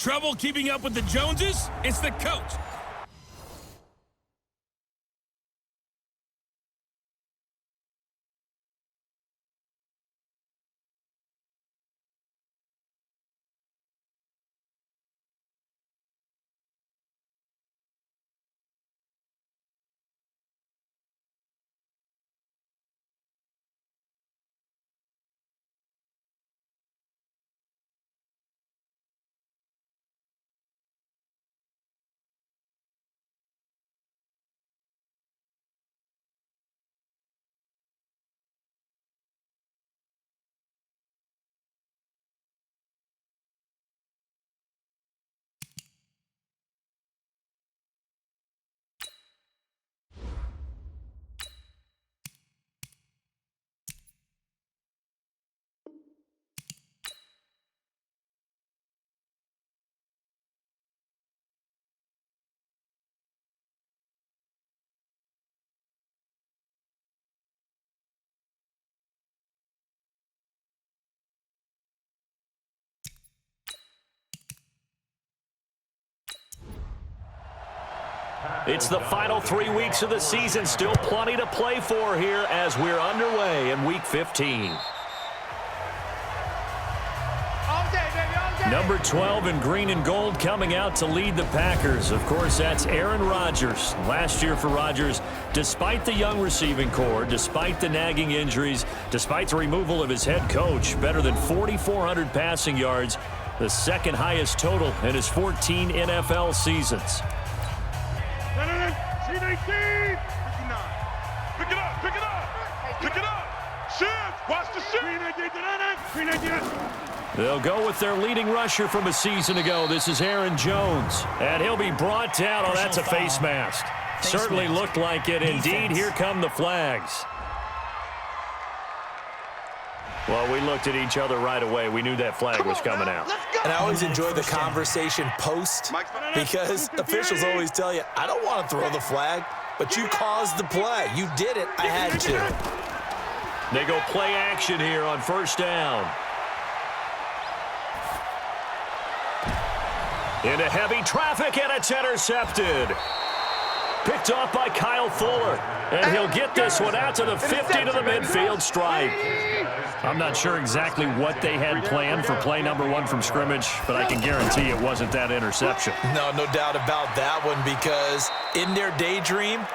Trouble keeping up with the Joneses? It's the coach. It's the final 3 weeks of the season. Still plenty to play for here as we're underway in Week 15. Number 12 in green and gold coming out to lead the Packers. Of course, that's Aaron Rodgers. Last year for Rodgers, despite the young receiving core, despite the nagging injuries, despite the removal of his head coach, better than 4,400 passing yards, the second highest total in his 14 NFL seasons. Pick it up, pick it up, pick it up. Shift, watch the shift. They'll go with their leading rusher from a season ago. This is Aaron Jones. And he'll be brought down. Oh, that's a face mask. Certainly looked like it. Indeed, here come the flags. Well, we looked at each other right away. We knew that flag was coming out. And I always enjoy the conversation post because officials always tell you, I don't want to throw the flag, but you caused the play. You did it. I had to. They go play action here on first down. Into heavy traffic, and it's intercepted. Picked off by Kyle Fuller. And he'll get this one out to the 50 to the midfield stripe. I'm not sure exactly what they had planned for play number 1 from scrimmage, but I can guarantee it wasn't that interception. No doubt about that one, because in their daydream,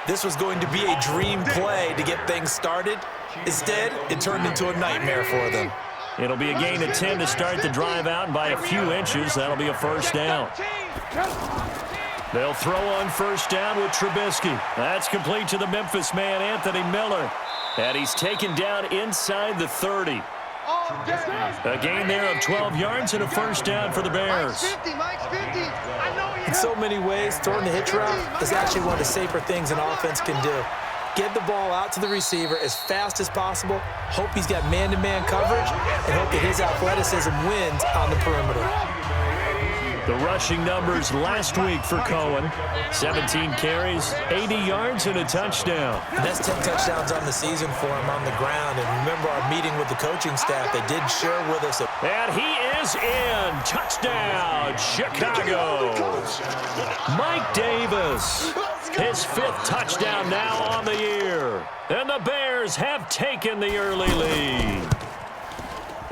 this was going to be a dream play to get things started. Instead, it turned into a nightmare for them. It'll be a gain of 10 to start the drive out, and by a few inches, that'll be a first down. They'll throw on first down with Trubisky. That's complete to the Memphis man, Anthony Miller. And he's taken down inside the 30. A gain there of 12 yards and a first down for the Bears. In so many ways, throwing the hitch route is actually one of the safer things an offense can do. Get the ball out to the receiver as fast as possible, hope he's got man-to-man coverage, and hope that his athleticism wins on the perimeter. The rushing numbers last week for Cohen. 17 carries, 80 yards, and a touchdown. And that's 10 touchdowns on the season for him on the ground. And remember our meeting with the coaching staff, they did share with us. And he is in. Touchdown, Chicago. Mike Davis, his 5th touchdown now on the year. And the Bears have taken the early lead.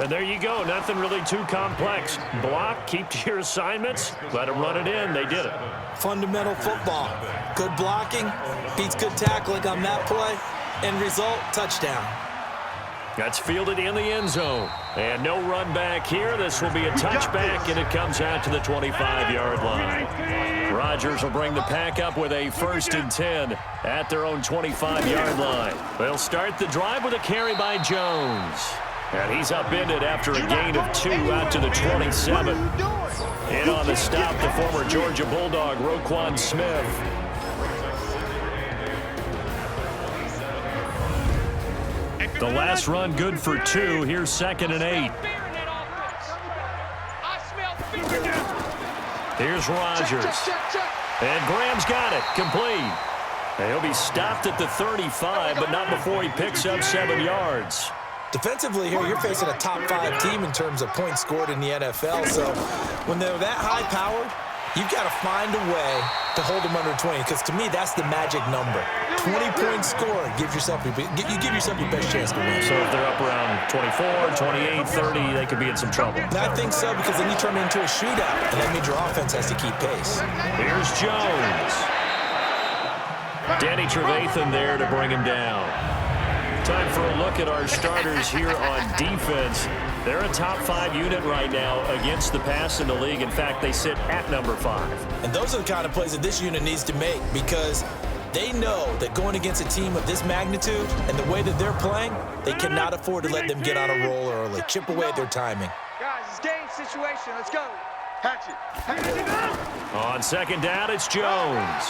And there you go. Nothing really too complex. Block, keep to your assignments, let them run it in. They did it. Fundamental football. Good blocking, beats good tackling on that play, and result, touchdown. That's fielded in the end zone. And no run back here. This will be a touchback, and it comes out to the 25-yard line. Rodgers will bring the Pack up with a 1st and 10 at their own 25-yard line. They'll start the drive with a carry by Jones. And he's upended after a gain of 2 out to the 27. In on the stop, the former Georgia Bulldog, Roquan Smith. The last run good for 2. Here's 2nd and 8. Here's Rodgers. And Graham's got it. Complete. And he'll be stopped at the 35, but not before he picks up 7 yards. Defensively here, you're facing a top-5 team in terms of points scored in the NFL. So when they're that high-powered, you've got to find a way to hold them under 20, because to me, that's the magic number. 20 points scored, you give yourself your best chance to win. So if they're up around 24, 28, 30, they could be in some trouble. I think so, because then you turn it into a shootout, and that means your offense has to keep pace. Here's Jones. Danny Trevathan there to bring him down. Time for a look at our starters here on defense. They're a top-5 unit right now against the pass in the league. In fact, they sit at number 5. And those are the kind of plays that this unit needs to make, because they know that going against a team of this magnitude and the way that they're playing, they cannot afford to let them get on a roll early. Chip away at their timing. Guys, it's game situation. Let's go. Hatchet. On second down, it's Jones.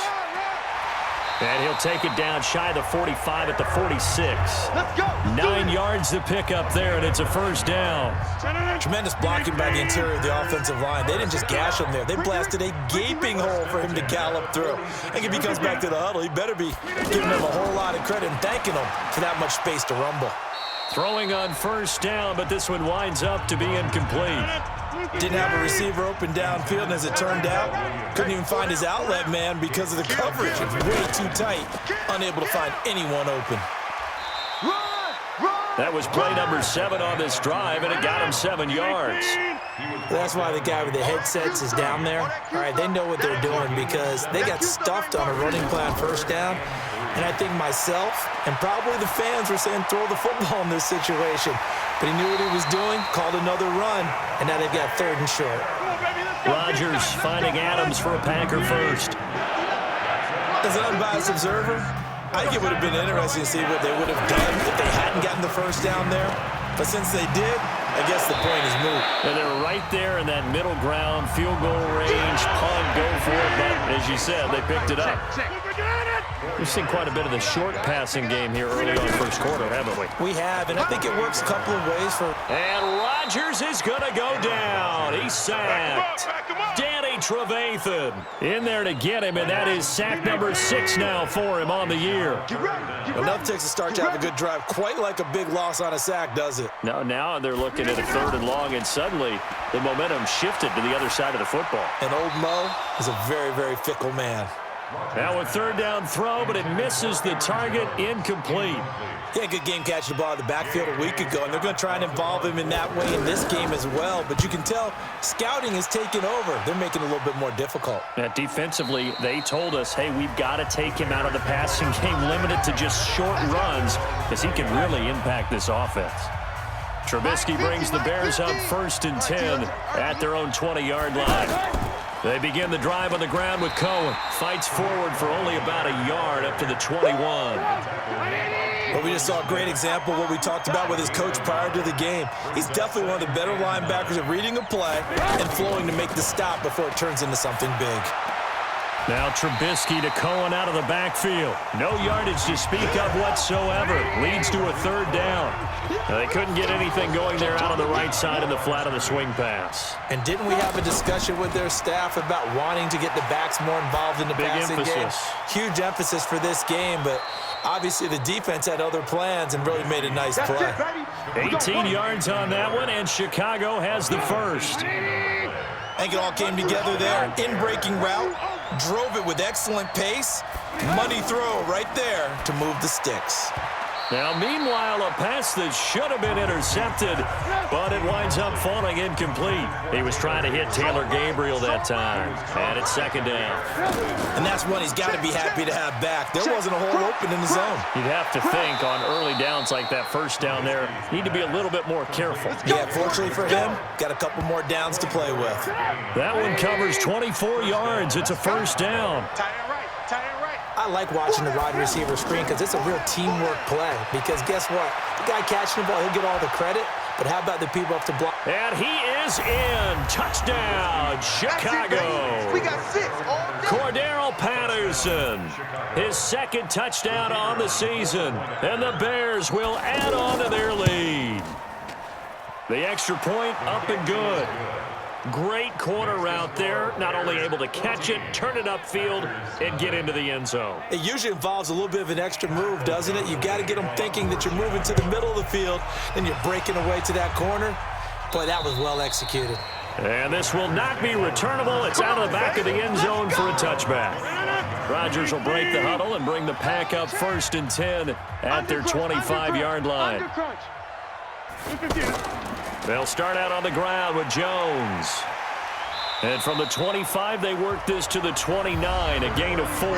And he'll take it down shy of the 45 at the 46. Let's go. 9 yards to pick up there, and it's a first down. Tremendous blocking by the interior of the offensive line. They didn't just gash him there. They blasted a gaping hole for him to gallop through. I think if he comes back to the huddle, he better be giving him a whole lot of credit and thanking him for that much space to rumble. Throwing on first down, but this one winds up to be incomplete. Didn't have a receiver open downfield, and as it turned out, couldn't even find his outlet man because of the coverage. It was way too tight, unable to find anyone open. That was play number 7 on this drive, and it got him 7 yards. That's why the guy with the headsets is down there. All right, they know what they're doing, because they got stuffed on a running play on first down. And I think myself and probably the fans were saying throw the football in this situation. But he knew what he was doing, called another run, and now they've got 3rd and short. Rodgers finding Adams for a Packer first. As an unbiased observer, I think it would have been interesting to see what they would have done if they hadn't gotten the first down there. But since they did, I guess the point is moot. And they're right there in that middle ground, field goal range, punt, go for it. But as you said, they picked it up. We've seen quite a bit of the short passing game here early on first quarter, haven't we? We have, and I think it works a couple of ways for... And Rodgers is going to go down. He's sacked. Danny Trevathan in there to get him, and that is sack number 6 now for him on the year. Enough takes a start to have a good drive. Quite like a big loss on a sack, does it? Now they're looking at a 3rd and long, and suddenly the momentum shifted to the other side of the football. And old Mo is a very, very fickle man. Now a 3rd down throw, but it misses the target, incomplete. He had a good game catching the ball in the backfield a week ago, and they're going to try and involve him in that way in this game as well. But you can tell scouting has taken over. They're making it a little bit more difficult. Defensively, they told us, hey, we've got to take him out of the passing game, limited to just short runs, because he can really impact this offense. Trubisky brings the Bears up 1st and 10 at their own 20-yard line. They begin the drive on the ground with Cohen. Fights forward for only about a yard up to the 21. Well, we just saw a great example of what we talked about with his coach prior to the game. He's definitely one of the better linebackers at reading a play and flowing to make the stop before it turns into something big. Now Trubisky to Cohen out of the backfield. No yardage to speak of whatsoever. Leads to a 3rd down. They couldn't get anything going there out on the right side of the flat of the swing pass. And didn't we have a discussion with their staff about wanting to get the backs more involved in the passing game? Huge emphasis for this game, but obviously the defense had other plans and really made a nice play. 18 yards on that one, and Chicago has the first. I think it all came together there. In-breaking route, drove it with excellent pace. Money throw right there to move the sticks. Now, meanwhile, a pass that should have been intercepted, but it winds up falling incomplete. He was trying to hit Taylor Gabriel that time, and it's 2nd down. And that's one he's got to be happy to have back. There wasn't a hole open in the zone. You'd have to think on early downs like that first down there, need to be a little bit more careful. Yeah, fortunately for him, got a couple more downs to play with. That one covers 24 yards. It's a 1st down. I like watching the wide receiver screen because it's a real teamwork play. Because guess what? The guy catching the ball, he'll get all the credit. But how about the people up to block? And he is in. Touchdown, Chicago. We got 6 all day. Cordero Patterson, his 2nd touchdown on the season. And the Bears will add on to their lead. The extra point up and good. Great corner route there. Not only able to catch it, turn it upfield, and get into the end zone. It usually involves a little bit of an extra move, doesn't it? You've got to get them thinking that you're moving to the middle of the field, and you're breaking away to that corner. Boy, that was well executed. And this will not be returnable. It's out of the back of the end zone for a touchback. Rodgers will break the huddle and bring the pack up 1st and 10 at their 25-yard line. They'll start out on the ground with Jones. And from the 25, they work this to the 29, a gain of 4.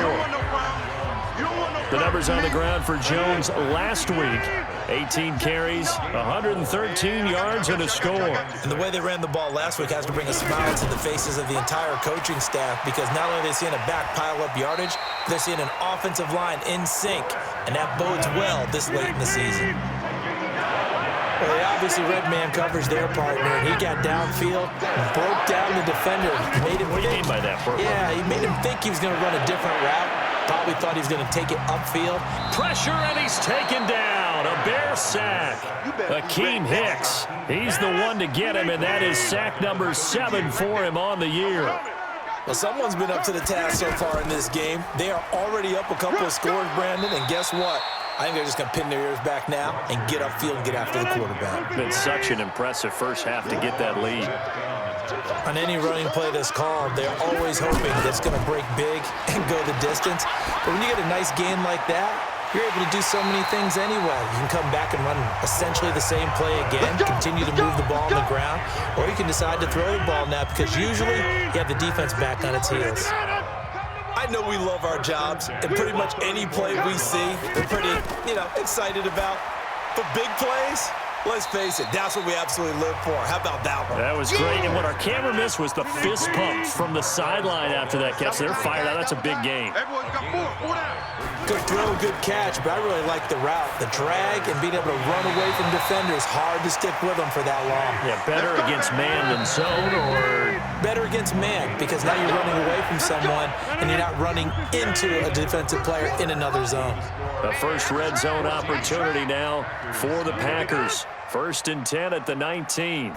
The numbers on the ground for Jones last week: 18 carries, 113 yards, and a score. And the way they ran the ball last week has to bring a smile to the faces of the entire coaching staff, because not only are they seeing a back pile up yardage, they're seeing an offensive line in sync, and that bodes well this late in the season. Well, they obviously read man coverage their partner, and he got downfield and broke down the defender. Made him What do you mean by that, Burke? Yeah, he made him think he was going to run a different route. Probably thought he was going to take it upfield. Pressure, and he's taken down. A Bear sack. Akeem Hicks. He's the one to get him, and that is sack number 7 for him on the year. Well, someone's been up to the task so far in this game. They are already up a couple of scores, Brandon, and guess what? I think they're just going to pin their ears back now and get upfield and get after the quarterback. Been such an impressive first half to get that lead. On any running play that's called, they're always hoping that's going to break big and go the distance. But when you get a nice gain like that, you're able to do so many things anyway. You can come back and run essentially the same play again, continue to move the ball on the ground, or you can decide to throw the ball now, because usually you have the defense back on its heels. I know we love our jobs, and pretty much any play we see, we're pretty, excited about. But big plays, let's face it, that's what we absolutely live for. How about that one? That was great, and what our camera missed was the fist pump from the sideline after that catch. They're fired out. That's a big game. Everyone's got 4 down. Good throw, good catch, but I really like the route. The drag and being able to run away from defenders, hard to stick with them for that long. Yeah, better against man than zone, or better against man, because now you're running away from someone and you're not running into a defensive player in another zone. the first red zone opportunity now for the Packers. 1st and 10 at the 19.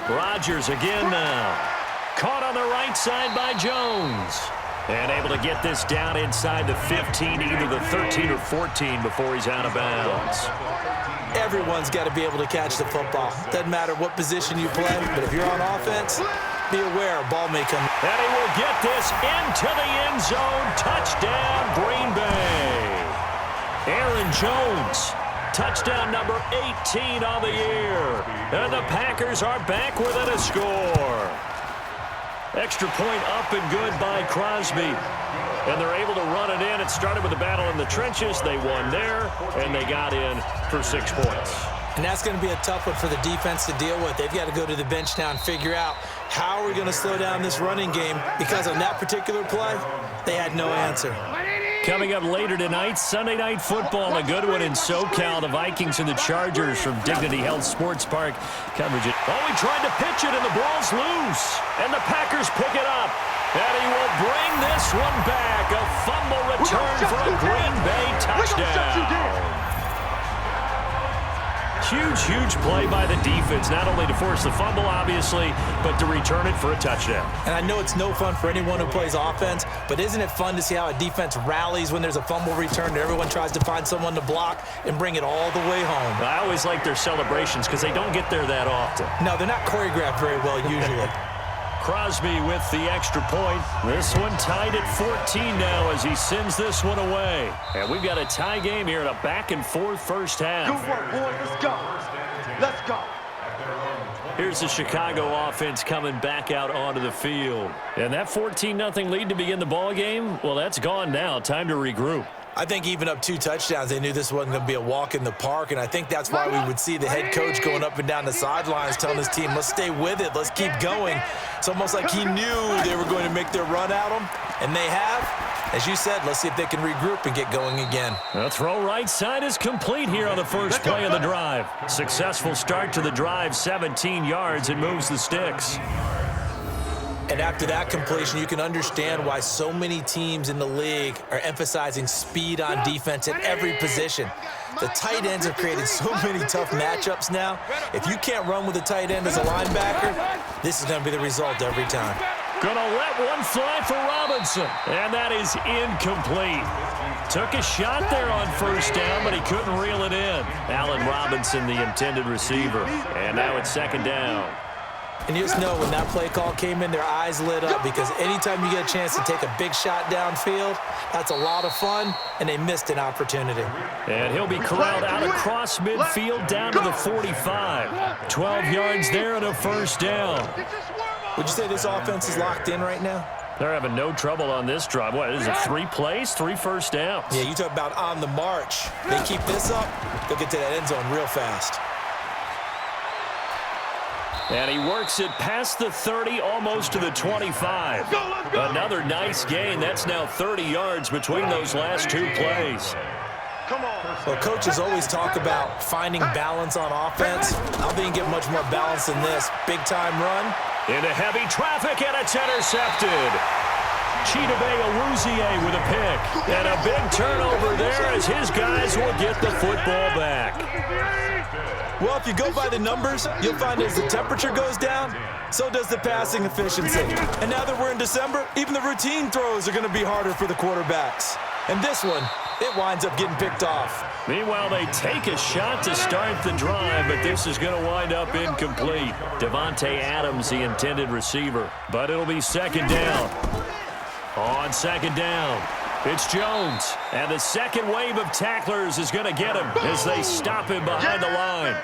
Rodgers again now. Caught on the right side by Jones. And able to get this down inside the 15, either the 13 or 14 before he's out of bounds. Everyone's got to be able to catch the football. Doesn't matter what position you play, but if you're on offense, be aware a ball may come. And he will get this into the end zone. Touchdown, Green Bay. Aaron Jones, touchdown number 18 on the year. And the Packers are back within a score. Extra point up and good by Crosby. And they're able to run it in. It started with a battle in the trenches. They won there, and they got in for 6 points. And that's going to be a tough one for the defense to deal with. They've got to go to the bench now and figure out how are we going to slow down this running game, because on that particular play, they had no answer. Coming up later tonight, Sunday Night Football, a good one in SoCal. The Vikings and the Chargers from Dignity Health Sports Park. Coverage it. Oh, he tried to pitch it, and the ball's loose. And the Packers pick it up. And he will bring this one back. A fumble return for a Green Bay touchdown. Huge play by the defense, not only to force the fumble, obviously, but to return it for a touchdown. And I know it's no fun for anyone who plays offense, but isn't it fun to see how a defense rallies when there's a fumble return and everyone tries to find someone to block and bring it all the way home? I always like their celebrations because they don't get there that often. No, they're not choreographed very well usually. Crosby with the extra point. This one tied at 14 now as he sends this one away. And we've got a tie game here in a back-and-forth first half. Good work, boys. Let's go. Let's go. Here's the Chicago offense coming back out onto the field. And that 14-0 lead to begin the ball game, well, that's gone now. Time to regroup. I think even up 2 touchdowns, they knew this wasn't going to be a walk in the park, and I think that's why we would see the head coach going up and down the sidelines telling his team, let's stay with it, let's keep going. It's almost like he knew they were going to make their run at him, and they have. As you said, let's see if they can regroup and get going again. The throw right side is complete here on the first play of the drive. Successful start to the drive, 17 yards, and moves the sticks. And after that completion, you can understand why so many teams in the league are emphasizing speed on defense at every position. The tight ends have created so many tough matchups now. If you can't run with a tight end as a linebacker, this is going to be the result every time. Gonna let one fly for Robinson, and that is incomplete. Took a shot there on first down, but he couldn't reel it in. Allen Robinson, the intended receiver, and now it's second down. And you just know when that play call came in, their eyes lit up because anytime you get a chance to take a big shot downfield, that's a lot of fun, and they missed an opportunity. And he'll be corralled out across midfield down to the 45. 12 yards there and a first down. Would you say this offense is locked in right now? They're having no trouble on this drive. What, is it 3 plays, 3 first downs? Yeah, you talk about on the march. They keep this up, they'll get to that end zone real fast. And he works it past the 30, almost to the 25. Another nice gain. That's now 30 yards between those last 2 plays. Well, coaches always talk about finding balance on offense. I don't think you get much more balance than this. Big-time run. Into heavy traffic, and it's intercepted. Chidobe Awuzie with a pick. And a big turnover there as his guys will get the football back. Well, if you go by the numbers, you'll find as the temperature goes down, so does the passing efficiency. And now that we're in December, even the routine throws are going to be harder for the quarterbacks. And this one, it winds up getting picked off. Meanwhile, they take a shot to start the drive, but this is going to wind up incomplete. Devontae Adams, the intended receiver, but it'll be second down. On second down, it's Jones, and the second wave of tacklers is going to get him as they stop him behind the line.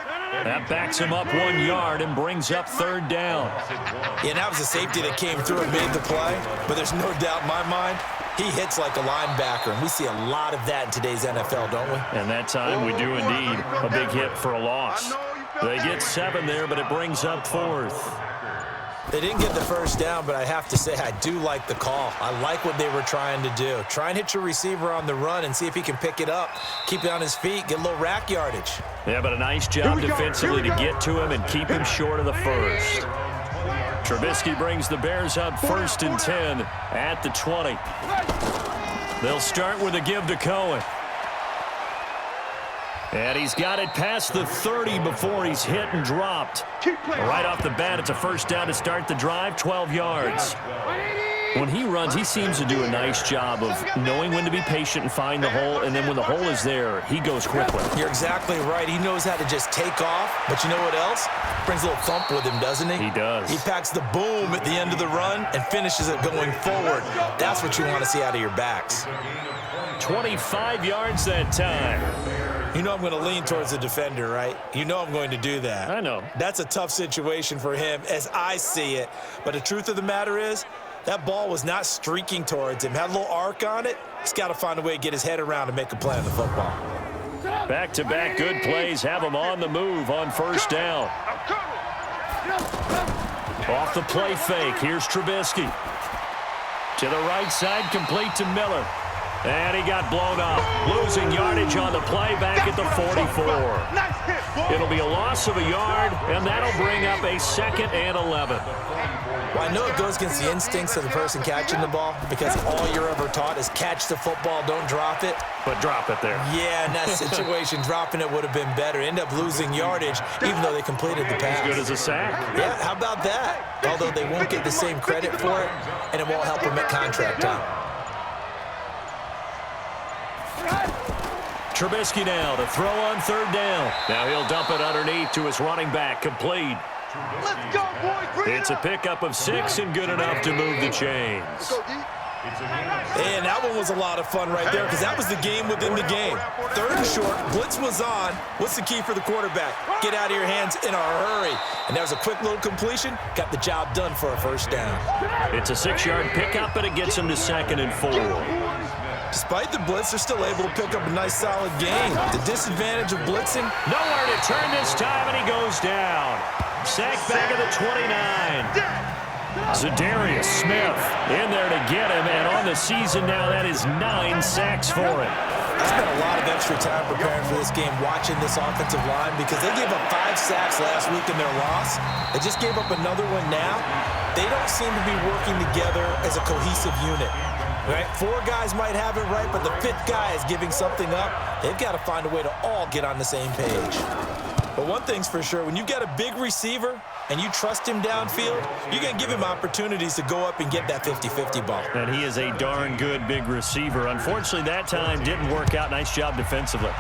That backs him up 1 yard and brings up third down. Yeah, that was a safety that came through and made the play, but there's no doubt in my mind, he hits like a linebacker, and we see a lot of that in today's NFL, don't we? And that time we do indeed. A big hit for a loss. They get 7 there, but it brings up fourth. They didn't get the first down, but I have to say I do like the call. I like what they were trying to do. Try and hit your receiver on the run and see if he can pick it up, keep it on his feet, get a little rack yardage. Yeah, but a nice job defensively to get to him and keep him short of the first. Trubisky brings the Bears up 1st and 10 at the 20. They'll start with a give to Cohen. And he's got it past the 30 before he's hit and dropped. Right off the bat, it's a first down to start the drive, 12 yards. When he runs, he seems to do a nice job of knowing when to be patient and find the hole, and then when the hole is there, he goes quickly. You're exactly right. He knows how to just take off, but you know what else? Brings a little thump with him, doesn't he? He does. He packs the boom at the end of the run and finishes it going forward. That's what you want to see out of your backs. 25 yards that time. You know I'm going to lean towards the defender, right? You know I'm going to do that. I know. That's a tough situation for him as I see it. But the truth of the matter is, that ball was not streaking towards him. Had a little arc on it. He's got to find a way to get his head around and make a play on the football. Back-to-back good plays have him on the move on first down. Off the play fake, here's Trubisky. To the right side, complete to Miller. And he got blown up, losing yardage on the play back at the 44. It'll be a loss of a yard, and that'll bring up a 2nd and 11. Well, I know it goes against the instincts of the person catching the ball because all you're ever taught is catch the football, don't drop it. But drop it there. Yeah, in that situation, dropping it would have been better. End up losing yardage, even though they completed the pass. As good as a sack. Yeah, how about that? Although they won't get the same credit for it, and it won't help them at contract time. Trubisky now to throw on third down. Now he'll dump it underneath to his running back, complete. Let's go, boys. It's a pickup of 6 and good enough to move the chains. And that one was a lot of fun right there because that was the game within the game. 3rd and short, blitz was on. What's the key for the quarterback? Get out of your hands in a hurry. And that was a quick little completion. Got the job done for a first down. It's a 6-yard pickup, and it gets him to 2nd and 4. Despite the blitz, they're still able to pick up a nice, solid gain. The disadvantage of blitzing. Nowhere to turn this time, and he goes down. Sacked back at the 29. Za'Darius Smith in there to get him, and on the season now, that is 9 sacks for him. I spent a lot of extra time preparing for this game, watching this offensive line, because they gave up 5 sacks last week in their loss. They just gave up another one now. they don't seem to be working together as a cohesive unit. Right? 4 guys might have it right, but the 5th guy is giving something up. They've got to find a way to all get on the same page. But one thing's for sure, when you've got a big receiver and you trust him downfield, you're going to give him opportunities to go up and get that 50-50 ball. And he is a darn good big receiver. Unfortunately, that time didn't work out. Nice job defensively.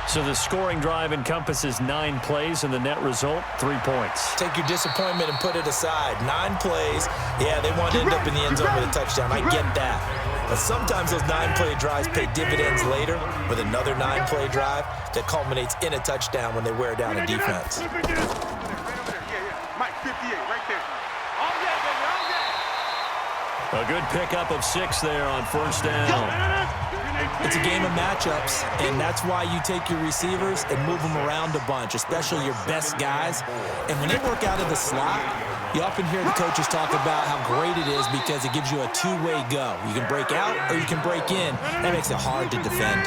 So the scoring drive encompasses 9 plays, and the net result, 3 points. Take your disappointment and put it aside. 9 plays. Yeah, they want to end up in the end zone with a touchdown. I get that. But sometimes those 9-play drives pay dividends later with another 9-play drive that culminates in a touchdown when they wear down a defense. Mike, 58, right there. All day, baby, all day. A good pickup of 6 there on first down. It's a game of matchups, and that's why you take your receivers and move them around a bunch, especially your best guys. And when they work out of the slot, you often hear the coaches talk about how great it is because it gives you a 2-way go. You can break out or you can break in. That makes it hard to defend.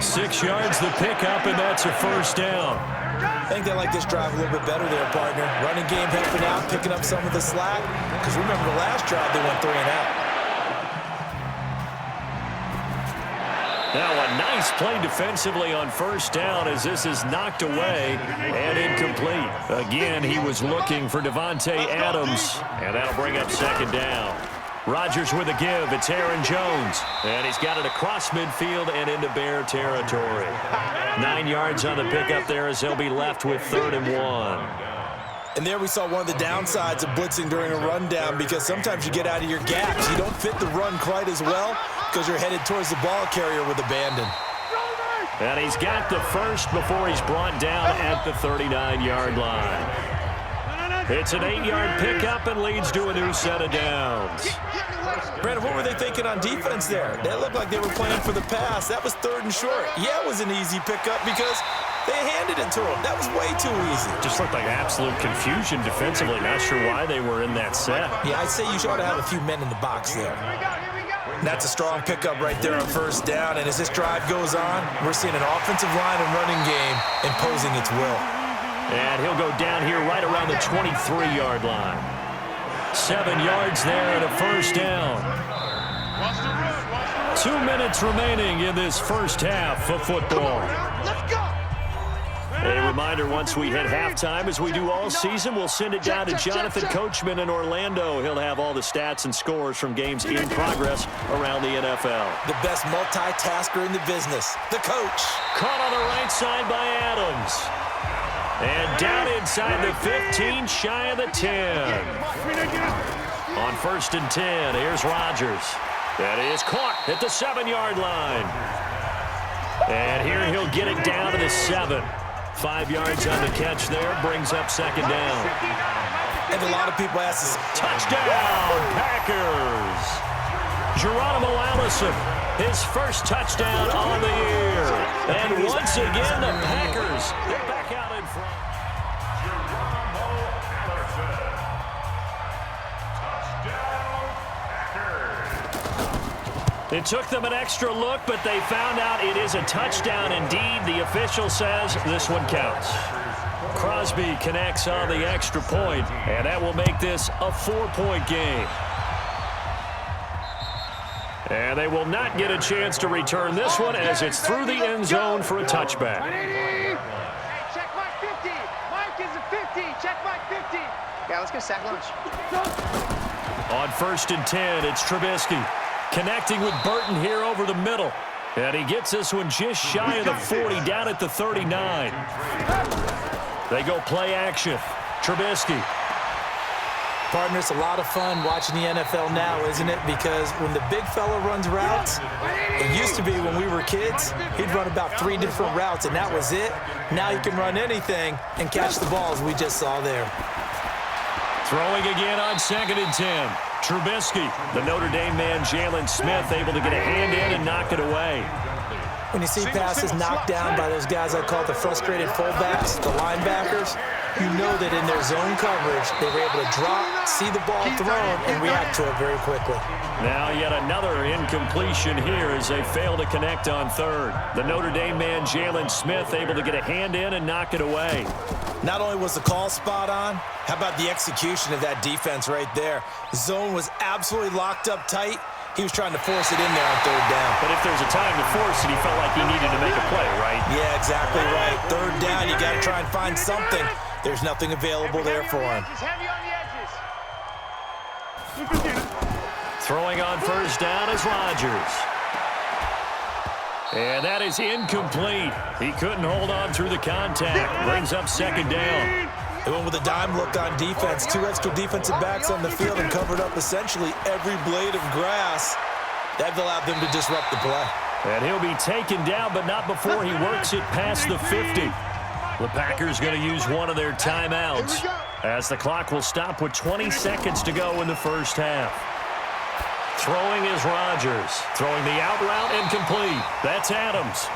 6 yards the pickup, and that's a first down. I think they like this drive a little bit better there, partner. Running game helping out, picking up some of the slack. Because remember the last drive, they went 3 and out. Now a nice play defensively on first down as this is knocked away and incomplete. Again, he was looking for Devontae Adams, and that'll bring up second down. Rodgers with a give. It's Aaron Jones, and he's got it across midfield and into Bear territory. 9 yards on the pickup there as they'll be left with 3rd and 1. And there we saw one of the downsides of blitzing during a rundown because sometimes you get out of your gaps. You don't fit the run quite as well because you're headed towards the ball carrier with abandon. And he's got the first before he's brought down at the 39-yard line. It's an 8-yard pickup and leads to a new set of downs. Brandon, what were they thinking on defense there? They looked like they were playing for the pass. That was 3rd and short. Yeah, it was an easy pickup because they handed it to him. That was way too easy. Just looked like absolute confusion defensively. Not sure why they were in that set. Yeah, I'd say you ought to have a few men in the box there. And that's a strong pickup right there on first down. And as this drive goes on, we're seeing an offensive line and running game imposing its will. And he'll go down here right around the 23-yard line. 7 yards there and a first down. 2 minutes remaining in this first half of football. Let's go. A reminder, once we hit halftime, as we do all season, we'll send it down to Jonathan Coachman in Orlando. He'll have all the stats and scores from games in progress around the NFL. The best multitasker in the business, the coach. Caught on the right side by Adams. And down inside the 15, shy of the 10. On 1st and 10, here's Rodgers. That is caught at the 7-yard line. And here he'll get it down to the 7. 5 yards on the catch there, brings up second down. And a lot of people ask us, touchdown, Packers! Geronimo Allison, his first touchdown on the year. And once again, the Packers, they're back out in front. Geronimo Allison. Touchdown, Packers. It took them an extra look, but they found out it is a touchdown indeed. The official says this one counts. Crosby connects on the extra point, and that will make this a 4-point game. And they will not get a chance to return this one as it's through the end zone for a touchback. Hey, check Mike 50. Mike is a 50. Check Mike 50. Yeah, let's go sack lunch. On 1st and 10, it's Trubisky connecting with Burton here over the middle. And he gets this one just shy of the 40, down at the 39. They go play action. Trubisky. partner, it's a lot of fun watching the NFL now, isn't it? Because when the big fella runs routes, it used to be when we were kids, he'd run about 3 different routes, and that was it. Now he can run anything and catch the balls we just saw there. Throwing again on 2nd and 10. Trubisky, the Notre Dame man, Jalen Smith, able to get a hand in and knock it away. When you see passes knocked down by those guys I call the frustrated fullbacks, the linebackers, you know that in their zone coverage, they were able to drop, see the ball thrown, and react to it very quickly. Now yet another incompletion here as they fail to connect on third. The Notre Dame man, Jalen Smith, able to get a hand in and knock it away. Not only was the call spot on, how about the execution of that defense right there? The zone was absolutely locked up tight. He was trying to force it in there on third down. But if there's a time to force it, he felt like he needed to make a play, right? Yeah, exactly right. Third down, you got to try and find something. There's nothing available there for him. Throwing on first down is Rodgers. And that is incomplete. He couldn't hold on through the contact. Brings up second down. They went with a dime look on defense. 2 extra defensive backs on the field and covered up essentially every blade of grass. That allowed them to disrupt the play. And he'll be taken down, but not before he works it past the 50. The Packers going to use one of their timeouts as the clock will stop with 20 seconds to go in the first half. Throwing is Rodgers. Throwing the out route incomplete. That's Adams.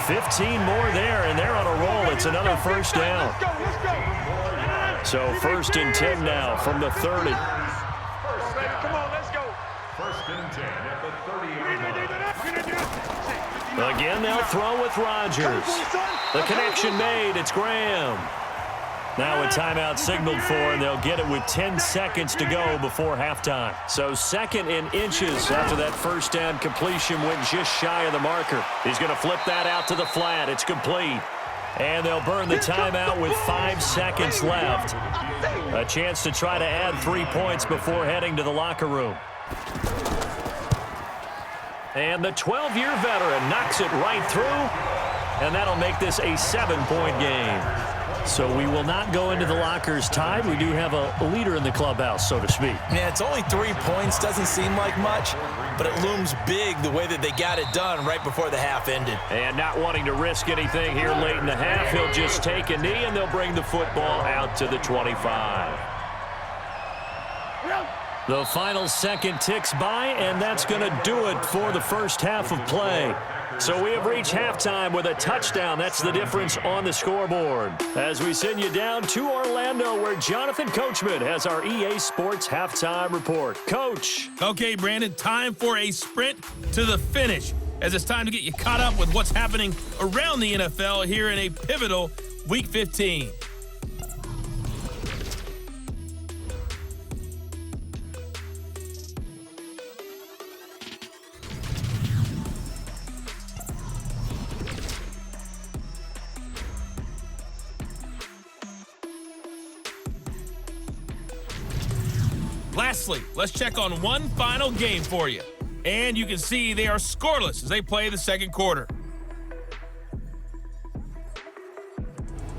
15 more there, and they're on a roll. It's another first down. So first and 10 now from the 30. Come on, let's go. First and 10 at the 30. Again, they'll throw with Rodgers. The connection made. It's Graham. Now a timeout signaled for, and they'll get it with 10 seconds to go before halftime. So second in inches after that first down completion went just shy of the marker. He's going to flip that out to the flat. It's complete. And they'll burn the timeout with 5 seconds left. A chance to try to add 3 points before heading to the locker room. And the 12-year veteran knocks it right through, and that'll make this a 7-point game. So we will not go into the lockers tied. We do have a leader in the clubhouse, so to speak. Man, it's only 3 points. Doesn't seem like much, but it looms big the way that they got it done right before the half ended. And not wanting to risk anything here late in the half, he'll just take a knee, and they'll bring the football out to the 25. The final second ticks by, and that's going to do it for the first half of play. So we have reached halftime with a touchdown. That's the difference on the scoreboard. As we send you down to Orlando, where Jonathan Coachman has our EA Sports halftime report. Coach. Okay, Brandon, time for a sprint to the finish, as it's time to get you caught up with what's happening around the NFL here in a pivotal Week 15. Lastly, let's check on one final game for you. And you can see they are scoreless as they play the second quarter.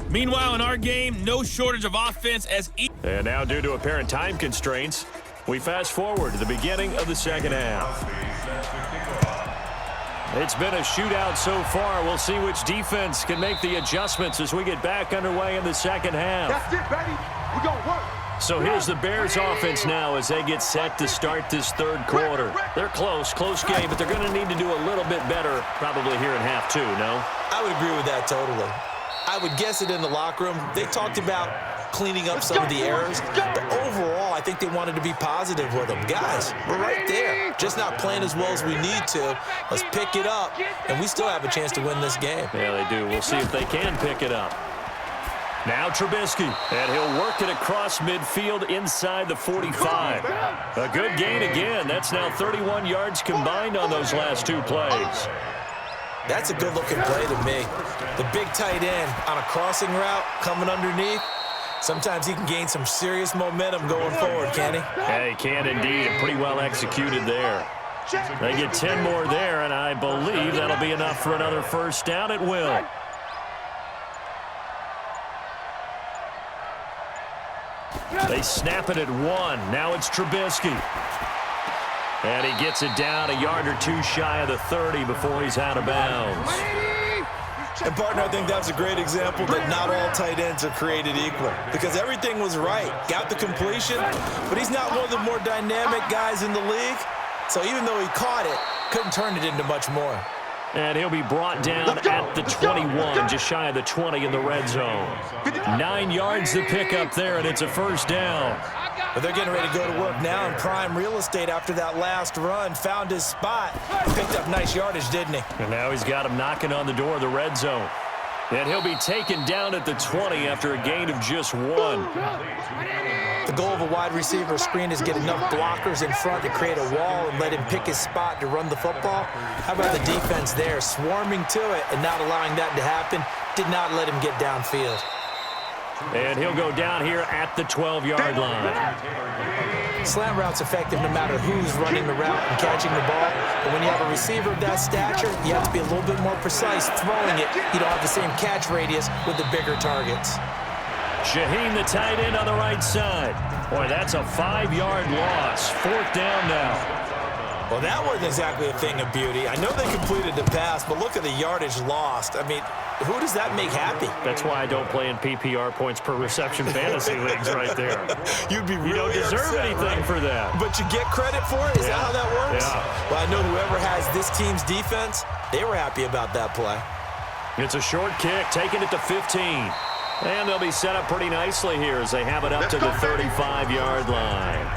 Meanwhile, in our game, no shortage of offense as And now, due to apparent time constraints, we fast forward to the beginning of the second half. It's been a shootout so far. We'll see which defense can make the adjustments as we get back underway in the second half. That's it, baby. We're going to work. So here's the Bears offense now as they get set to start this third quarter. They're close game, but they're going to need to do a little bit better probably here in half two, no? I would agree with that totally. I would guess it in the locker room. They talked about cleaning up some of the errors, but overall, I think they wanted to be positive with them. Guys, we're right there. Just not playing as well as we need to. Let's pick it up, and we still have a chance to win this game. Yeah, they do. We'll see if they can pick it up. Now Trubisky, and he'll work it across midfield inside the 45. A good gain again. That's now 31 yards combined on those last 2 plays. That's a good-looking play to me. The big tight end on a crossing route coming underneath. Sometimes he can gain some serious momentum going forward, can he? Yeah, he can indeed, and pretty well executed there. They get 10 more there, and I believe that'll be enough for another first down. It will. They snap it at 1. Now it's Trubisky. And he gets it down a yard or 2 shy of the 30 before he's out of bounds. And, partner, I think that's a great example that not all tight ends are created equal, because everything was right. Got the completion, but he's not one of the more dynamic guys in the league. So even though he caught it, couldn't turn it into much more. And he'll be brought down at the 21, just shy of the 20 in the red zone. 9 yards to pick up there, and it's a first down. But they're getting ready to go to work now in prime real estate after that last run. Found his spot. Picked up nice yardage, didn't he? And now he's got him knocking on the door of the red zone. And he'll be taken down at the 20 after a gain of just 1. The goal of a wide receiver screen is get enough blockers in front to create a wall and let him pick his spot to run the football. How about the defense there, swarming to it and not allowing that to happen? Did not let him get downfield. And he'll go down here at the 12-yard line. Slant route's effective no matter who's running the route and catching the ball. But when you have a receiver of that stature, you have to be a little bit more precise throwing it. You don't have the same catch radius with the bigger targets. Shaheen, the tight end on the right side. Boy, that's a 5-yard loss. 4th down now. Well, that wasn't exactly a thing of beauty. I know they completed the pass, but look at the yardage lost. I mean, who does that make happy? That's why I don't play in PPR points per reception fantasy leagues right there. You'd be really You don't deserve upset, anything right? for that. But you get credit for it? Is that how that works? Yeah. Well, I know whoever has this team's defense, they were happy about that play. It's a short kick, taking it to 15. And they'll be set up pretty nicely here as they have it up to the 35-yard line.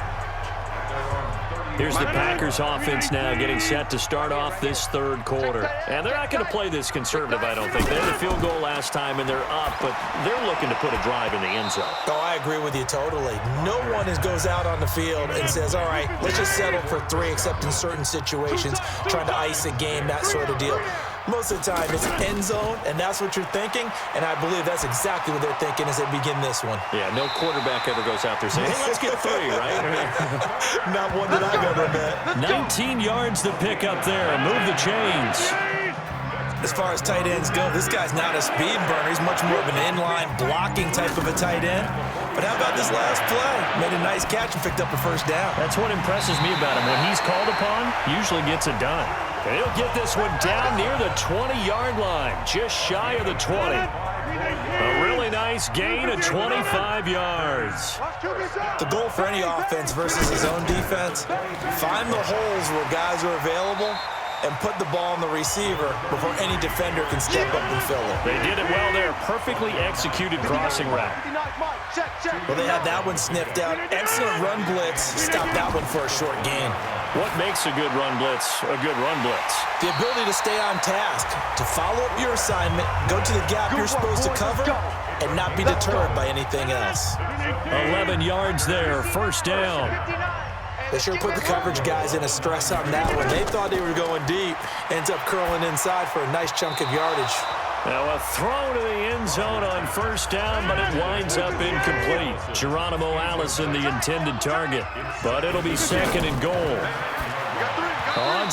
Here's the Packers offense now getting set to start off this 3rd quarter. And they're not going to play this conservative, I don't think. They had a field goal last time, and they're up, but they're looking to put a drive in the end zone. Oh, I agree with you totally. No one goes out on the field and says, all right, let's just settle for 3, except in certain situations, trying to ice a game, that sort of deal. Most of the time, it's end zone, and that's what you're thinking, and I believe that's exactly what they're thinking as they begin this one. Yeah, no quarterback ever goes out there saying, hey, let's get 3, right? Not one that I've ever met. 19 yards to pick up there. Move the chains. As far as tight ends go, this guy's not a speed burner. He's much more of an inline blocking type of a tight end. But how about this last play? Made a nice catch and picked up a first down. That's what impresses me about him. When he's called upon, usually gets it done. And he'll get this one down near the 20-yard line, just shy of the 20. A really nice gain of 25 yards. The goal for any offense versus his own defense, find the holes where guys are available and put the ball on the receiver before any defender can step up and fill it. They did it well there. Perfectly executed crossing route. Well, they had that one sniffed out. Excellent run blitz. Stop that one for a short gain. What makes a good run blitz a good run blitz? The ability to stay on task, to follow up your assignment, go to the gap you're supposed to cover, and not be deterred by anything else. 11 yards there, first down. They sure put the coverage guys in a stress on that one. They thought they were going deep. Ends up curling inside for a nice chunk of yardage. Now a throw to the end zone on first down, but it winds up incomplete. Geronimo Allison, the intended target. But it'll be 2nd and goal. On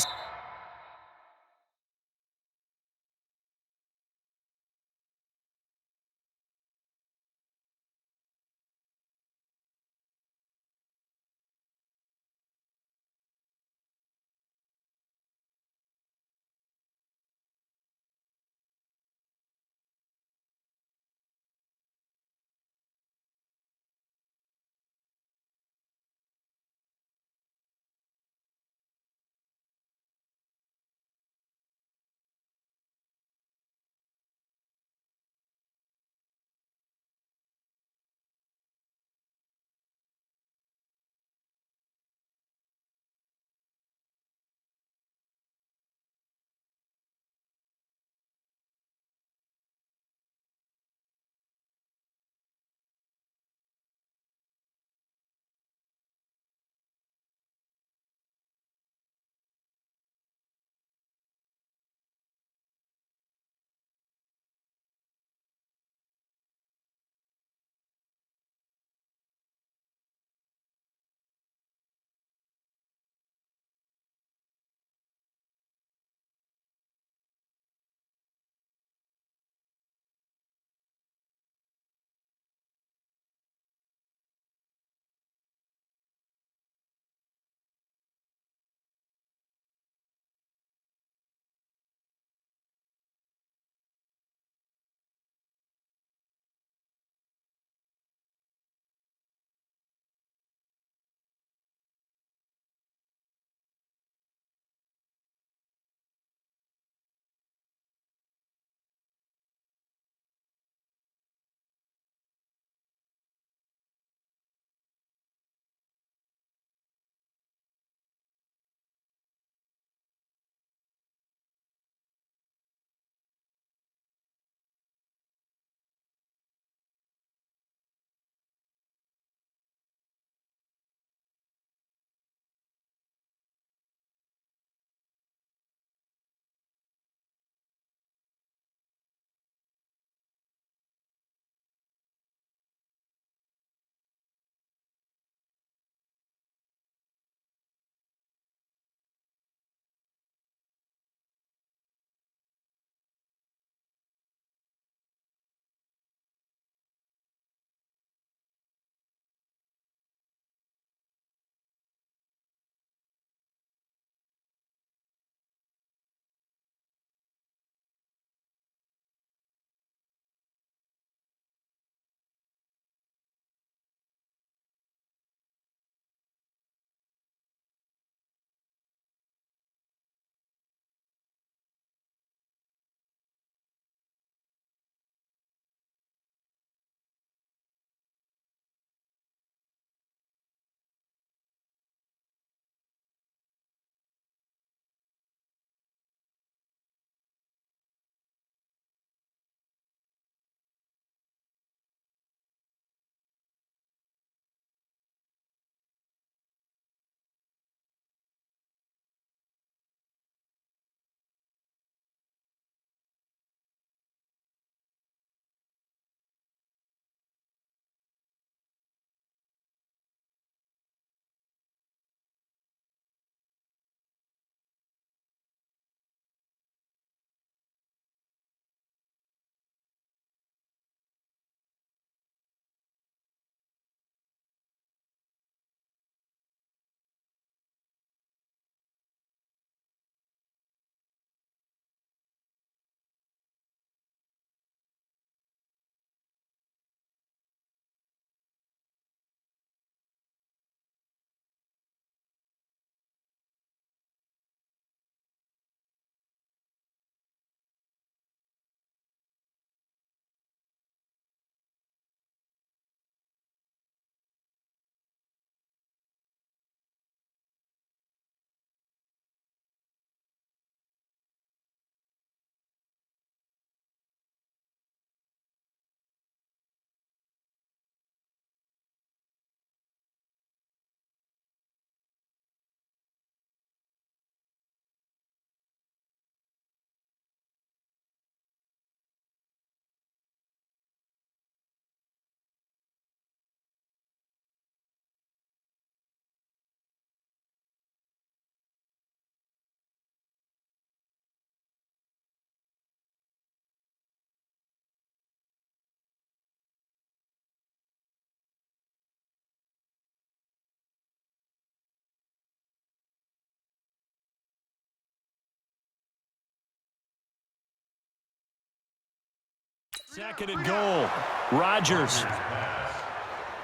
Second and goal. Rodgers.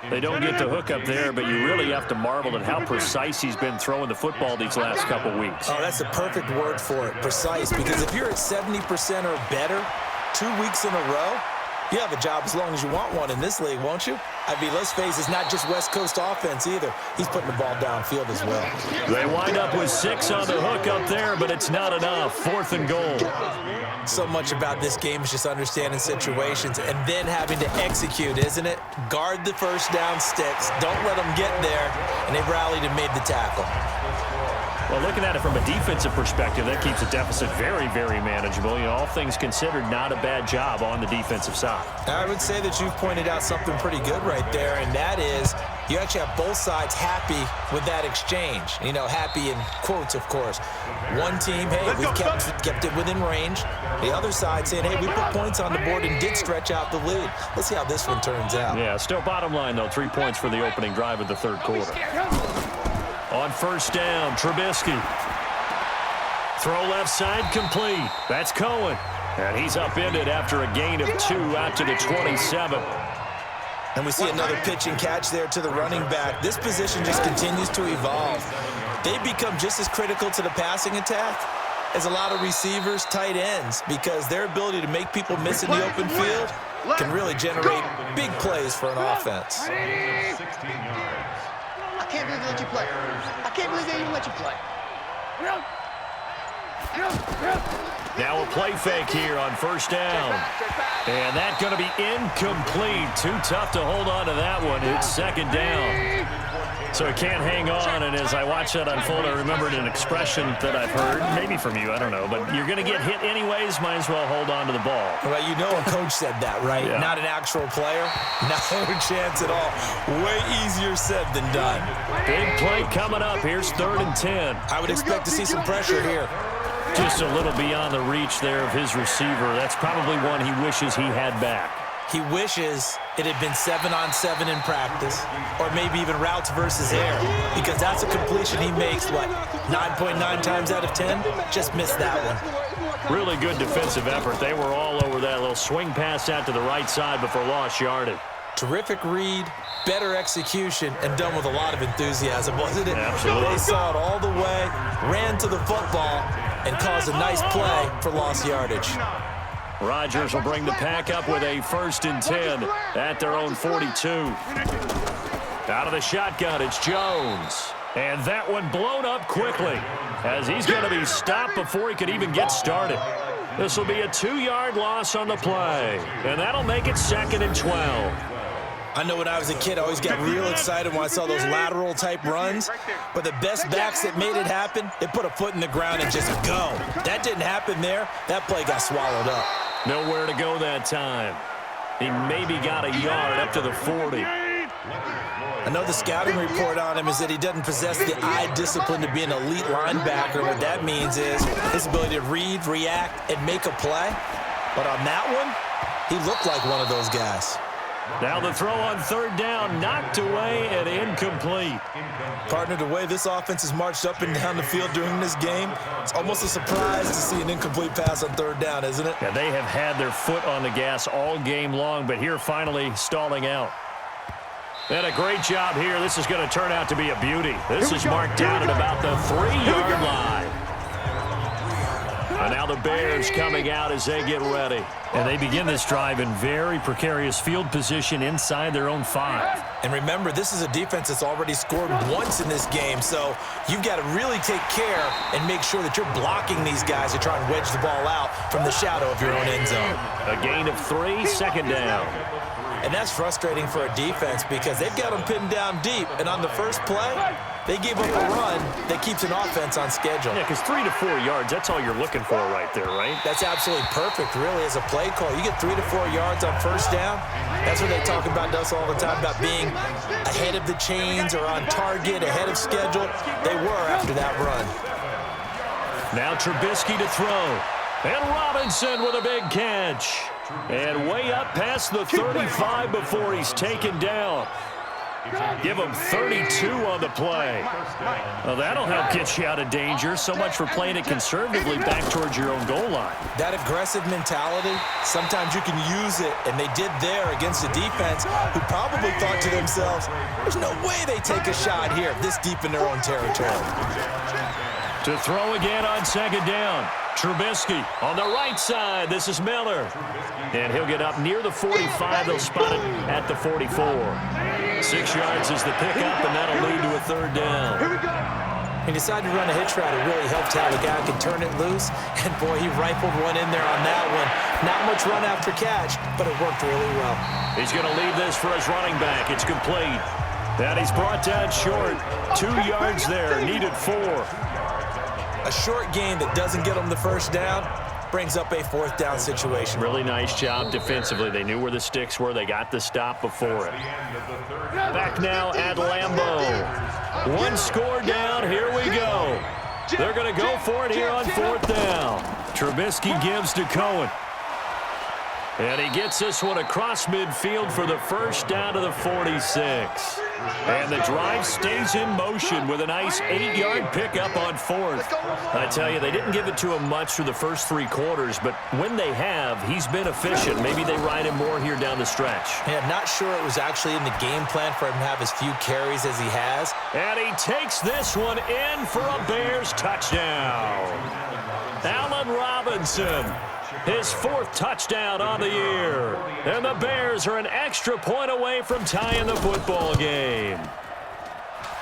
They don't get the hook up there, but you really have to marvel at how precise he's been throwing the football these last couple weeks. Oh, that's the perfect word for it, precise. Because if you're at 70% or better 2 weeks in a row, you have a job as long as you want one in this league, won't you? I mean, let's face it, it's not just West Coast offense either. He's putting the ball downfield as well. They wind up with 6 on the hook up there, but it's not enough. 4th and goal. So much about this game is just understanding situations and then having to execute, isn't it? Guard the first down sticks. Don't let them get there. And they rallied and made the tackle. Well, looking at it from a defensive perspective, that keeps the deficit very, very manageable. You know, all things considered, not a bad job on the defensive side. I would say that you've pointed out something pretty good right there, and that is you actually have both sides happy with that exchange. You know, happy in quotes, of course. One team, hey, we've kept it within range. The other side saying, hey, we put points on the board and did stretch out the lead. Let's see how this one turns out. Yeah, still bottom line, though, 3 points for the opening drive of the third quarter. On first down, Trubisky. Throw left side complete. That's Cohen. And he's upended after a gain of 2 out to the 27. And we see another pitch and catch there to the running back. This position just continues to evolve. They become just as critical to the passing attack as a lot of receivers, tight ends, because their ability to make people miss in the open field can really generate big plays for an offense. I can't believe they let you play. I can't believe they even let you play. Now a play fake here on first down. And that's going to be incomplete. Too tough to hold on to that one. It's second down. So it can't hang on, and as I watch that unfold, I remembered an expression that I've heard, maybe from you, I don't know, but you're going to get hit anyways, might as well hold on to the ball. Well, you know a coach said that, right? Yeah. Not an actual player. No chance at all. Way easier said than done. Big play coming up. Here's 3rd and 10. I would expect to see some pressure here. Just a little beyond the reach there of his receiver. That's probably one he wishes he had back. He wishes it had been 7-on-7 in practice, or maybe even routes versus air, because that's a completion he makes, what, 9.9 times out of 10? Just missed that one. Really good defensive effort. They were all over that little swing pass out to the right side before lost yardage. Terrific read, better execution, and done with a lot of enthusiasm, wasn't it? Absolutely. They saw it all the way, ran to the football, and caused a nice play for lost yardage. Rodgers will bring the pack up with a 1st and 10 at their own 42. Out of the shotgun, it's Jones. And that one blown up quickly as he's going to be stopped before he could even get started. This will be a 2-yard loss on the play, and that'll make it 2nd and 12. I know when I was a kid, I always got real excited when I saw those lateral-type runs. But the best backs that made it happen, they put a foot in the ground and just go. That didn't happen there. That play got swallowed up. Nowhere to go that time. He maybe got a yard up to the 40. I know the scouting report on him is that he doesn't possess the eye discipline to be an elite linebacker. What that means is his ability to read, react, and make a play. But on that one, he looked like one of those guys. Now the throw on 3rd down, knocked away and incomplete. Partner, the way this offense has marched up and down the field during this game, it's almost a surprise to see an incomplete pass on 3rd down, isn't it? Yeah, they have had their foot on the gas all game long, but here finally stalling out. And a great job here. This is going to turn out to be a beauty. This is marked down at about the 3-yard line. And now the Bears coming out as they get ready. And they begin this drive in very precarious field position inside their own 5. And remember, this is a defense that's already scored once in this game, so you've got to really take care and make sure that you're blocking these guys to try and wedge the ball out from the shadow of your own end zone. A gain of 3, 2nd down. And that's frustrating for a defense because they've got them pinned down deep, and on the first play, they gave up a run that keeps an offense on schedule. Yeah, because 3 to 4 yards, that's all you're looking for right there, right? That's absolutely perfect, really, as a play call. You get 3 to 4 yards on first down. That's what they talk about to us all the time, about being ahead of the chains or on target, ahead of schedule. They were after that run. Now Trubisky to throw. And Robinson with a big catch. And way up past the 35 before he's taken down. Give him 32 on the play. Well, that'll help get you out of danger. So much for playing it conservatively back towards your own goal line. That aggressive mentality, sometimes you can use it, and they did there against a defense who probably thought to themselves, there's no way they take a shot here this deep in their own territory. To throw again on second down. Trubisky on the right side. This is Miller. And he'll get up near the 45. They'll spot it at the 44. 6 yards is the pickup, and that'll lead to a third down. He decided to run a hitch route. It really helped how the guy could turn it loose. And, boy, he rifled one in there on that one. Not much run after catch, but it worked really well. He's going to leave this for his running back. It's complete. And he's brought down short. 2 yards there. Needed 4. A short gain that doesn't get them the first down brings up a fourth down situation. Really nice job defensively. They knew where the sticks were. They got the stop before it. Back now at Lambeau. 1 score down. Here we go. They're going to go for it here on fourth down. Trubisky gives to Cohen. And he gets this one across midfield for the first down to the 46. And the drive stays in motion with a nice 8-yard pickup on fourth. I tell you, they didn't give it to him much through the first 3 quarters, but when they have, he's been efficient. Maybe they ride him more here down the stretch. Yeah, I'm not sure it was actually in the game plan for him to have as few carries as he has. And he takes this one in for a Bears touchdown. Allen Robinson. His 4th touchdown on the year. And the Bears are an extra point away from tying the football game.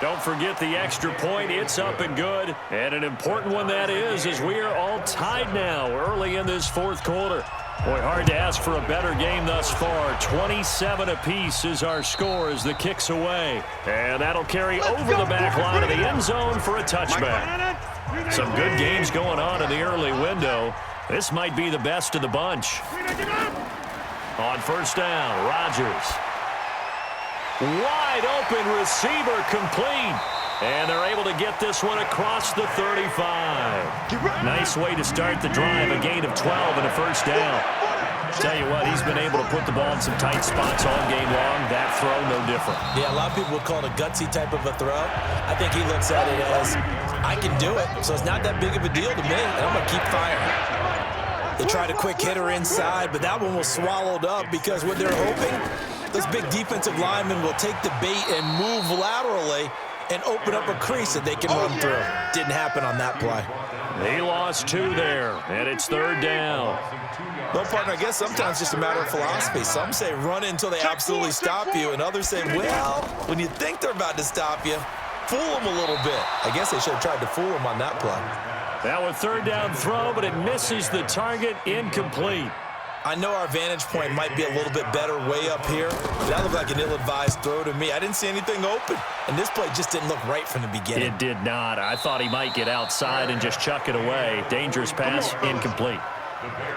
Don't forget the extra point. It's up and good. And an important one that is, as we are all tied now early in this 4th quarter. Boy, hard to ask for a better game thus far. 27 apiece is our score as the kick's away. And that'll carry over the back line of the end zone for a touchback. Some good games going on in the early window. This might be the best of the bunch. On first down, Rodgers. Wide open receiver complete. And they're able to get this one across the 35. Nice way to start the drive. A gain of 12 and a first down. Tell you what, he's been able to put the ball in some tight spots all game long. That throw, no different. Yeah, a lot of people would call it a gutsy type of a throw. I think he looks at it as, I can do it, so it's not that big of a deal to me, and I'm going to keep firing. They tried a quick hitter inside, but that one was swallowed up because what they're hoping, those big defensive linemen will take the bait and move laterally and open up a crease that they can run through. Didn't happen on that play. He lost 2 there, and it's third down. Well, partner, I guess sometimes it's just a matter of philosophy. Some say run until they absolutely stop you, and others say, well, when you think they're about to stop you, fool them a little bit. I guess they should have tried to fool them on that play. Now a third down throw, but it misses the target, incomplete. I know our vantage point might be a little bit better way up here, but that looked like an ill-advised throw to me. I didn't see anything open, and this play just didn't look right from the beginning. It did not. I thought he might get outside and just chuck it away. Dangerous pass, incomplete.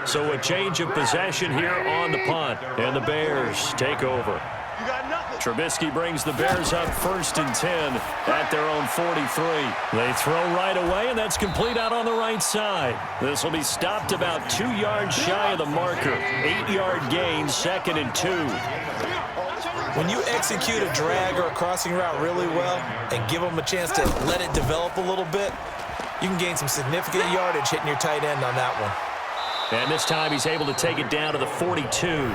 So a change of possession here on the punt, and the Bears take over. Trubisky brings the Bears up 1st and 10 at their own 43. They throw right away, and that's complete out on the right side. This will be stopped about 2 yards shy of the marker. 8-yard gain, 2nd and 2. When you execute a drag or a crossing route really well and give them a chance to let it develop a little bit, you can gain some significant yardage hitting your tight end on that one. And this time he's able to take it down to the 42.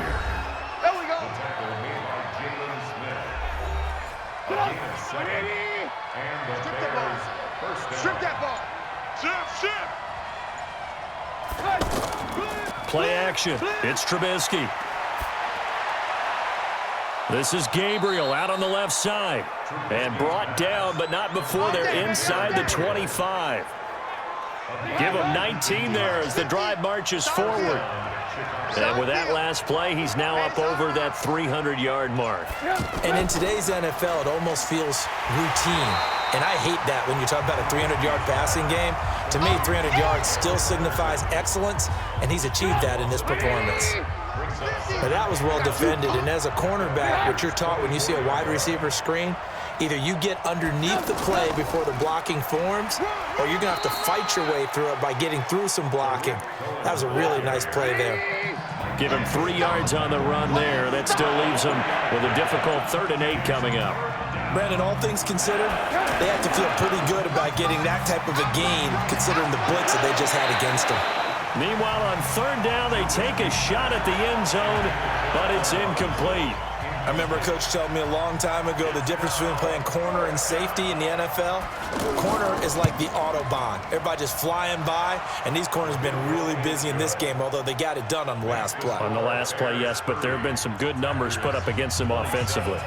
Strip that ball. Play action. It's Trubisky. This is Gabriel out on the left side. And brought down, but not before they're inside the 25. Give him 19 there as the drive marches forward. And with that last play, he's now up over that 300-yard mark. And in today's NFL, it almost feels routine. And I hate that when you talk about a 300-yard passing game. To me, 300 yards still signifies excellence, and he's achieved that in this performance. But that was well defended, and as a cornerback, what you're taught when you see a wide receiver screen, either you get underneath the play before the blocking forms, or you're going to have to fight your way through it by getting through some blocking. That was a really nice play there. Give him 3 yards on the run there. That still leaves him with a difficult 3rd and 8 coming up. Brandon, all things considered, they have to feel pretty good about getting that type of a gain, considering the blitz that they just had against them. Meanwhile, on third down, they take a shot at the end zone, but it's incomplete. I remember a coach telling me a long time ago the difference between playing corner and safety in the NFL. Corner is like the Autobahn. Everybody just flying by, and these corners have been really busy in this game, although they got it done on the last play. On the last play, yes, but there have been some good numbers put up against them offensively.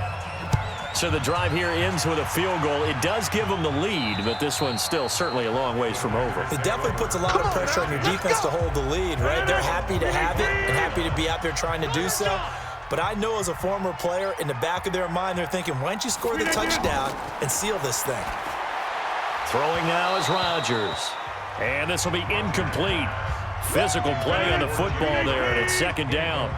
So the drive here ends with a field goal. It does give them the lead, but this one's still certainly a long ways from over. It definitely puts a lot of pressure on your defense to hold the lead, right? They're happy to have it and happy to be out there trying to do so. But I know as a former player, in the back of their mind, they're thinking, why don't you score the touchdown and seal this thing? Throwing now is Rodgers. And this will be incomplete. Physical play on the football there, and it's second down.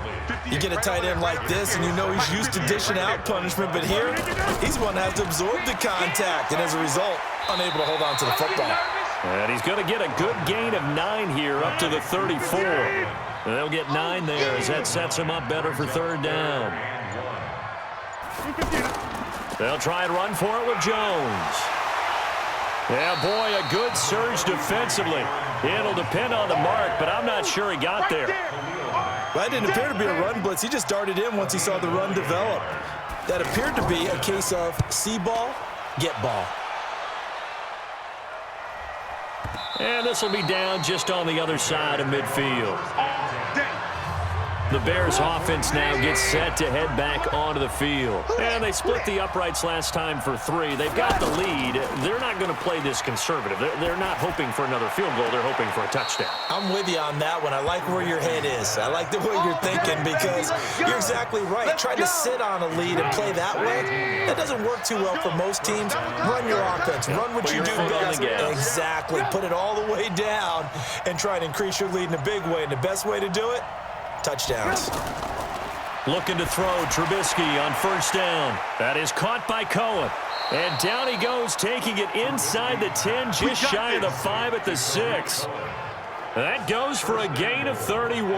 You get a tight end like this, and you know he's used to dishing out punishment, but here, he's one that has to absorb the contact, and as a result, unable to hold on to the football. And he's going to get a good gain of 9 here, up to the 34. And they'll get 9 there as that sets him up better for third down. They'll try and run for it with Jones. Yeah, boy, a good surge defensively. It'll depend on the mark, but I'm not sure he got there. Well, that didn't appear to be a run blitz. He just darted in once he saw the run develop. That appeared to be a case of see ball, get ball. And this will be down just on the other side of midfield. The Bears offense now gets set to head back onto the field. And they split the uprights last time for 3. They've got the lead. They're not going to play this conservative. They're not hoping for another field goal. They're hoping for a touchdown. I'm with you on that one. I like where your head is. I like the way you're thinking because you're exactly right. Trying to sit on a lead and play that way, that doesn't work too well for most teams. Run your offense. Run what you do best. Exactly. Put it all the way down and try to increase your lead in a big way. And the best way to do it, touchdowns. Looking to throw Trubisky on first down. That is caught by Cohen. And down he goes, taking it inside the 10, just shy of the 5 at the 6. That goes for a gain of 31.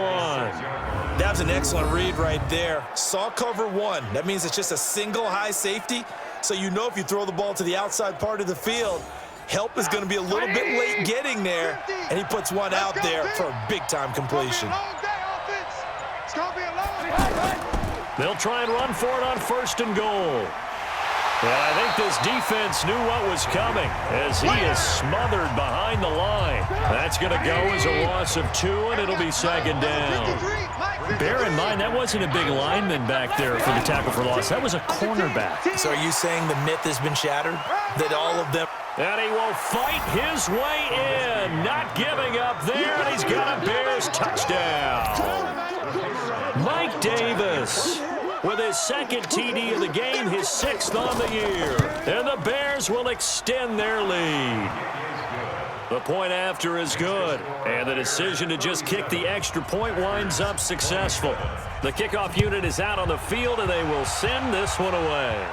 That's an excellent read right there. Saw cover 1. That means it's just a single high safety. So you know if you throw the ball to the outside part of the field, help is going to be a little bit late getting there. And he puts one out there for a big-time completion. They'll try and run for it on first and goal. And I think this defense knew what was coming as he is smothered behind the line. That's going to go as a loss of 2, and it'll be second down. Bear in mind, that wasn't a big lineman back there for the tackle for loss. That was a cornerback. So are you saying the myth has been shattered? That all of them... And he will fight his way in, not giving up there, and he's got a Bears touchdown. Mike Davis with his second TD of the game, his 6th on the year. And the Bears will extend their lead. The point after is good, and the decision to just kick the extra point winds up successful. The kickoff unit is out on the field, and they will send this one away.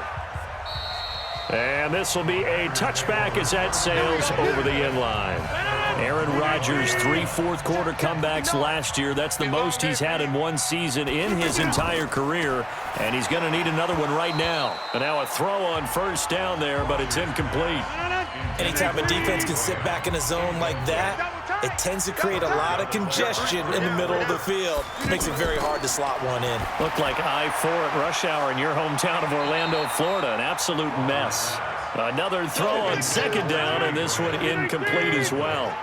And this will be a touchback as that sails over the end line. Aaron Rodgers, 3 fourth-quarter comebacks last year. That's the most he's had in one season in his entire career, and he's going to need another one right now. And now a throw on first down there, but it's incomplete. Anytime a defense can sit back in a zone like that, it tends to create a lot of congestion in the middle of the field. Makes it very hard to slot one in. Looked like I-4 at rush hour in your hometown of Orlando, Florida. An absolute mess. Another throw on second down, and this one incomplete as well.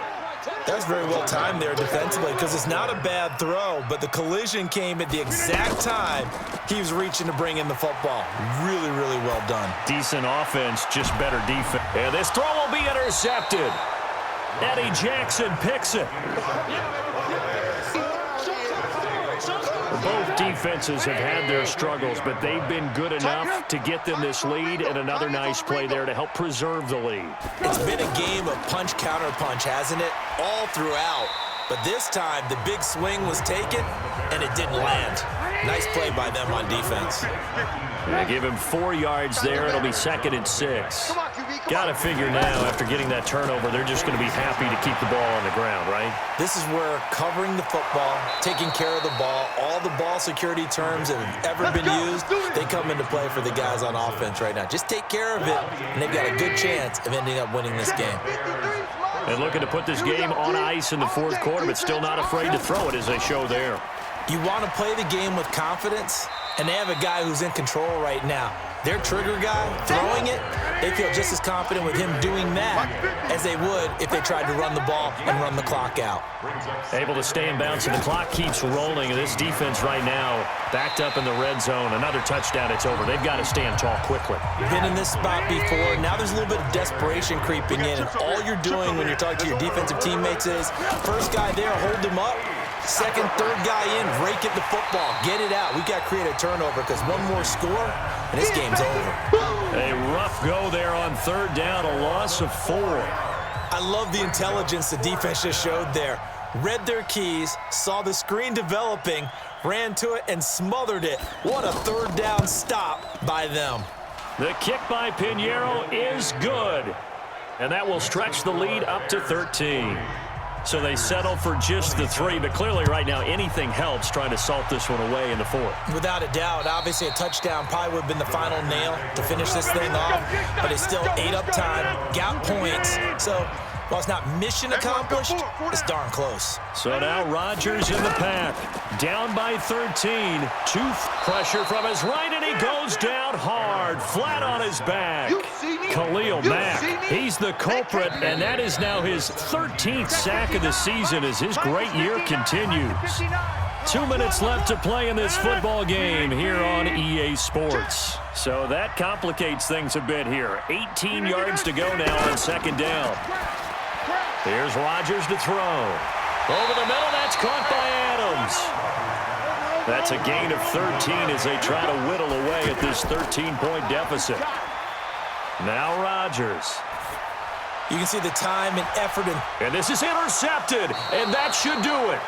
That's very well timed there defensively because it's not a bad throw, but the collision came at the exact time he was reaching to bring in the football. Really, really well done. Decent offense, just better defense. And this throw will be intercepted. Eddie Jackson picks it. Both defenses have had their struggles, but they've been good enough to get them this lead, and another nice play there to help preserve the lead. It's been a game of punch-counter-punch, hasn't it? All throughout. But this time, the big swing was taken, and it didn't land. Nice play by them on defense. They give him 4 yards there. It'll be 2nd and 6. Got to figure now, after getting that turnover, they're just going to be happy to keep the ball on the ground, right? This is where covering the football, taking care of the ball, all the ball security terms that have ever been used, they come into play for the guys on offense right now. Just take care of it, and they've got a good chance of ending up winning this game. And looking to put this game on ice in the 4th quarter, but still not afraid to throw it as they show there. You want to play the game with confidence, and they have a guy who's in control right now. Their trigger guy, throwing it, they feel just as confident with him doing that as they would if they tried to run the ball and run the clock out. Able to stay in bounds, and the clock keeps rolling. And this defense right now backed up in the red zone. Another touchdown, it's over. They've got to stand tall quickly. Been in this spot before. Now there's a little bit of desperation creeping in, and all you're doing when you're talking to your defensive teammates is, first guy there, hold him up. Second, third guy in, rake at the football. Get it out. We've got to create a turnover because one more score, and this game's over. A rough go there on 3rd down, a loss of 4. I love the intelligence the defense just showed there. Read their keys, saw the screen developing, ran to it, and smothered it. What a 3rd down stop by them. The kick by Pinheiro is good, and that will stretch the lead up to 13. So they settle for just the 3, but clearly right now anything helps trying to salt this one away in the 4th. Without a doubt, obviously a touchdown probably would have been the final nail to finish this thing off, but it's still ate up time, got points. So while it's not mission accomplished, it's darn close. So now Rodgers in the pack, down by 13. Pressure from his right, and he goes down hard, flat on his back. Khalil Mack, he's the culprit, and that is now his 13th sack of the season as his great year continues. 2 minutes left to play in this football game here on EA Sports. So that complicates things a bit here. 18 yards to go now on 2nd down. Here's Rodgers to throw. Over the middle, that's caught by Adams. That's a gain of 13 as they try to whittle away at this 13-point deficit. Now Rodgers. You can see the time and effort. And this is intercepted, and that should do it.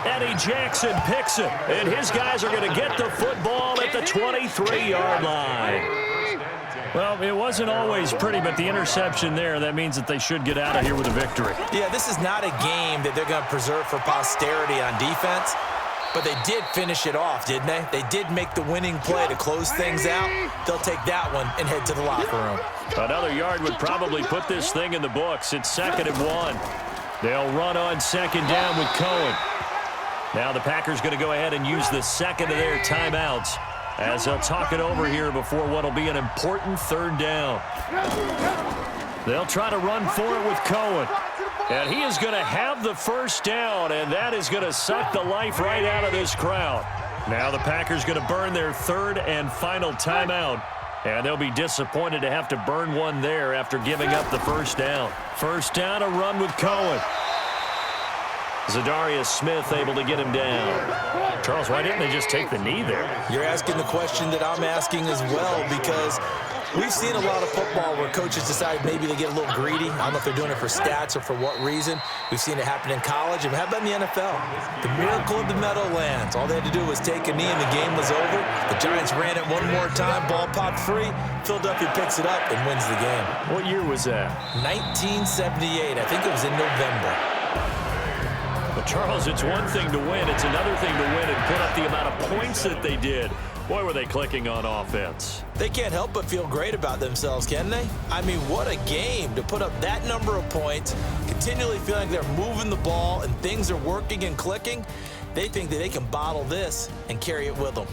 Eddie Jackson picks it, and his guys are going to get the football at the 23-yard line. Well, it wasn't always pretty, but the interception there, that means that they should get out of here with a victory. Yeah, this is not a game that they're going to preserve for posterity on defense, but they did finish it off, didn't they? They did make the winning play to close things out. They'll take that one and head to the locker room. Another yard would probably put this thing in the books. It's 2nd and 1. They'll run on 2nd down with Cohen. Now the Packers going to go ahead and use the 2nd of their timeouts as they'll talk it over here before what will be an important 3rd down. They'll try to run for it with Cohen. And he is going to have the 1st down, and that is going to suck the life right out of this crowd. Now the Packers going to burn their 3rd and final timeout, and they'll be disappointed to have to burn one there after giving up the 1st down. 1st down, a run with Cohen. Zadarius Smith able to get him down. Charles, why didn't they just take the knee there? You're asking the question that I'm asking as well, because we've seen a lot of football where coaches decide maybe they get a little greedy. I don't know if they're doing it for stats or for what reason. We've seen it happen in college, and how about in the NFL? The miracle of the Meadowlands. All they had to do was take a knee, and the game was over. The Giants ran it one more time. Ball popped free. Philadelphia picks it up and wins the game. What year was that? 1978. I think it was in November. Well, Charles, it's one thing to win. It's another thing to win and put up the amount of points that they did. Boy, were they clicking on offense. They can't help but feel great about themselves, can they? I mean, what a game to put up that number of points, continually feeling like they're moving the ball and things are working and clicking. They think that they can bottle this and carry it with them.